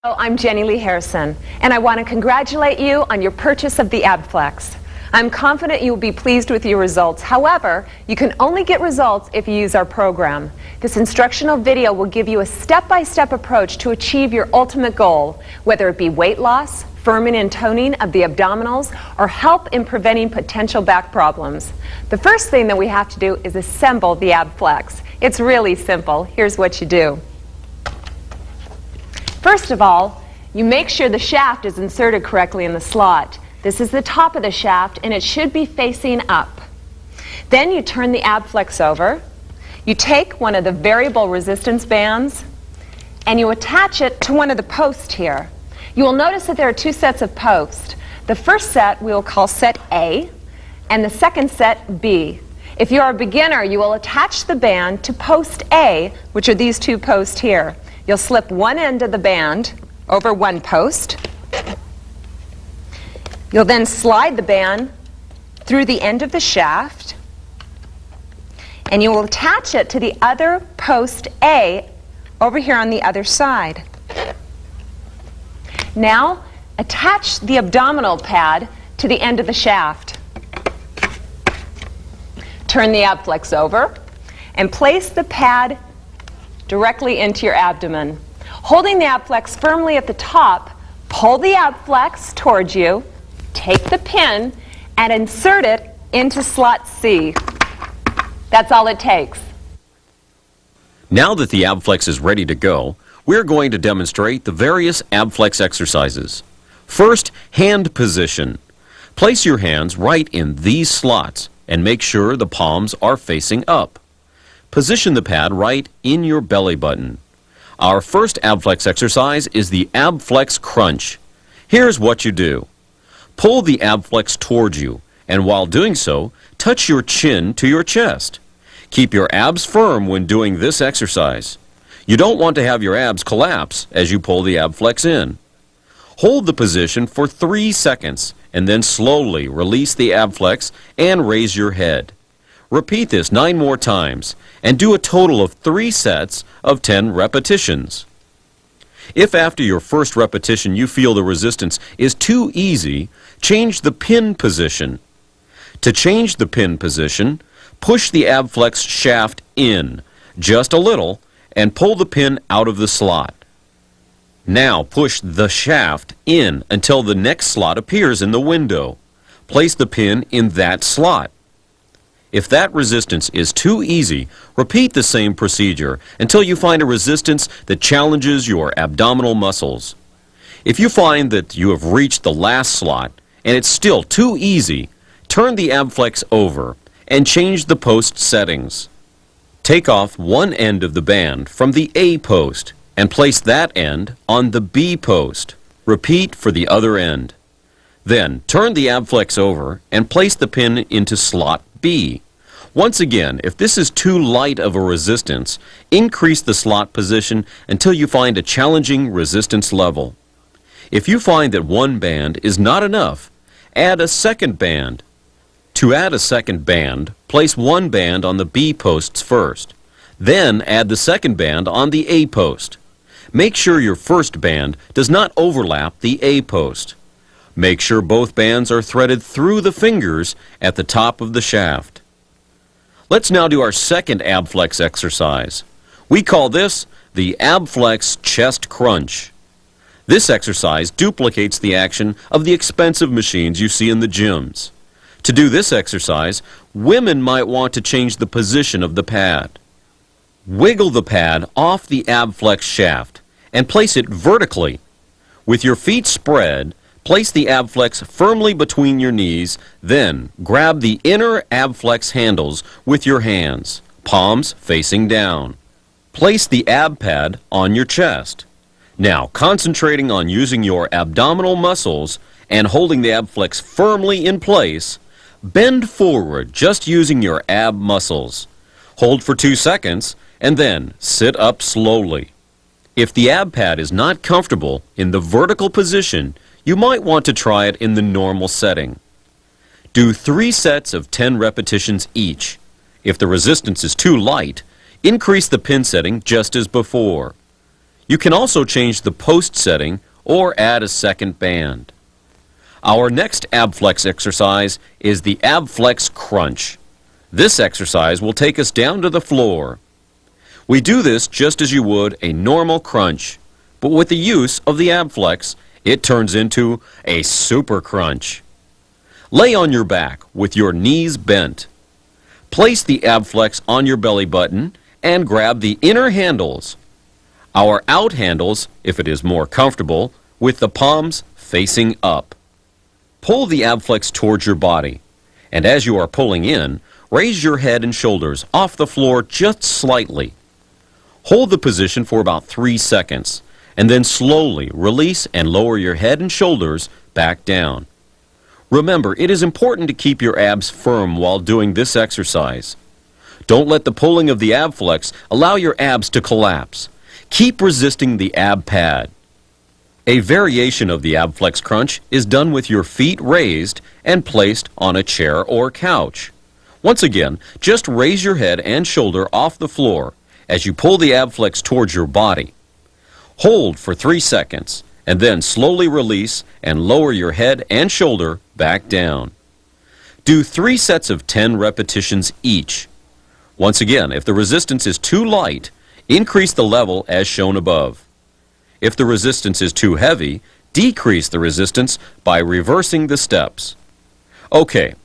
I'm Jenilee Harrison, and I want to congratulate you on your purchase of the Abflex. I'm confident you will be pleased with your results. However, you can only get results if you use our program. This instructional video will give you a step-by-step approach to achieve your ultimate goal, whether it be weight loss, firming and toning of the abdominals, or help in preventing potential back problems. The first thing that we have to do is assemble the Abflex. It's really simple. Here's what you do. First of all, you make sure the shaft is inserted correctly in the slot. This is the top of the shaft, and it should be facing up. Then you turn the Abflex over. You take one of the variable resistance bands, and you attach it to one of the posts here. You will notice that there are two sets of posts. The first set we will call set A, and the second set B. If you are a beginner, you will attach the band to post A, which are these two posts here. You'll slip one end of the band over one post. You'll then slide the band through the end of the shaft, and you will attach it to the other post A over here on the other side. Now, attach the abdominal pad to the end of the shaft. Turn the Abflex over and place the pad directly into your abdomen. Holding the Abflex firmly at the top, pull the Abflex towards you, take the pin, and insert it into slot C. That's all it takes. Now that the Abflex is ready to go, we're going to demonstrate the various Abflex exercises. First, hand position. Place your hands right in these slots and make sure the palms are facing up. Position the pad right in your belly button. Our first Abflex exercise is the Abflex crunch. Here's what you do. Pull the Abflex towards you, and while doing so, touch your chin to your chest. Keep your abs firm when doing this exercise. You don't want to have your abs collapse as you pull the Abflex in. Hold the position for 3 seconds, and then slowly release the Abflex and raise your head. Repeat this 9 more times and do a total of 3 sets of 10 repetitions. If after your first repetition you feel the resistance is too easy, change the pin position. To change the pin position, push the Abflex shaft in just a little and pull the pin out of the slot. Now push the shaft in until the next slot appears in the window. Place the pin in that slot. If that resistance is too easy, repeat the same procedure until you find a resistance that challenges your abdominal muscles. If you find that you have reached the last slot and it's still too easy, turn the Abflex over and change the post settings. Take off one end of the band from the A post and place that end on the B post. Repeat for the other end. Then turn the Abflex over and place the pin into slot B. Once again, if this is too light of a resistance, increase the slot position until you find a challenging resistance level. If you find that one band is not enough, add a second band. To add a second band, place one band on the B posts first. Then add the second band on the A post. Make sure your first band does not overlap the A post. Make sure both bands are threaded through the fingers at the top of the shaft. Let's now do our second Abflex exercise. We call this the Abflex chest crunch. This exercise duplicates the action of the expensive machines you see in the gyms. To do this exercise, women might want to change the position of the pad. Wiggle the pad off the Abflex shaft and place it vertically. With your feet spread, place the Abflex firmly between your knees, then grab the inner Abflex handles with your hands, palms facing down. Place the ab pad on your chest. Now, concentrating on using your abdominal muscles and holding the Abflex firmly in place, bend forward just using your ab muscles. Hold for 2 seconds and then sit up slowly. If the ab pad is not comfortable in the vertical position, you might want to try it in the normal setting. Do 3 sets of 10 repetitions each. If the resistance is too light, increase the pin setting just as before. You can also change the post setting or add a second band. Our next Abflex exercise is the Abflex Crunch. This exercise will take us down to the floor. We do this just as you would a normal crunch, but with the use of the Abflex, it turns into a super crunch. Lay on your back with your knees bent. Place the Abflex on your belly button and grab the inner handles. Our out handles, if it is more comfortable, with the palms facing up. Pull the Abflex towards your body, and as you are pulling in, raise your head and shoulders off the floor just slightly. Hold the position for about 3 seconds, and then slowly release and lower your head and shoulders back down. Remember, it is important to keep your abs firm while doing this exercise. Don't let the pulling of the Abflex allow your abs to collapse. Keep resisting the ab pad. A variation of the Abflex Crunch is done with your feet raised and placed on a chair or couch. Once again, just raise your head and shoulder off the floor as you pull the Abflex towards your body. Hold for 3 seconds, and then slowly release and lower your head and shoulder back down. Do 3 sets of 10 repetitions each. Once again, if the resistance is too light, increase the level as shown above. If the resistance is too heavy, decrease the resistance by reversing the steps. Okay,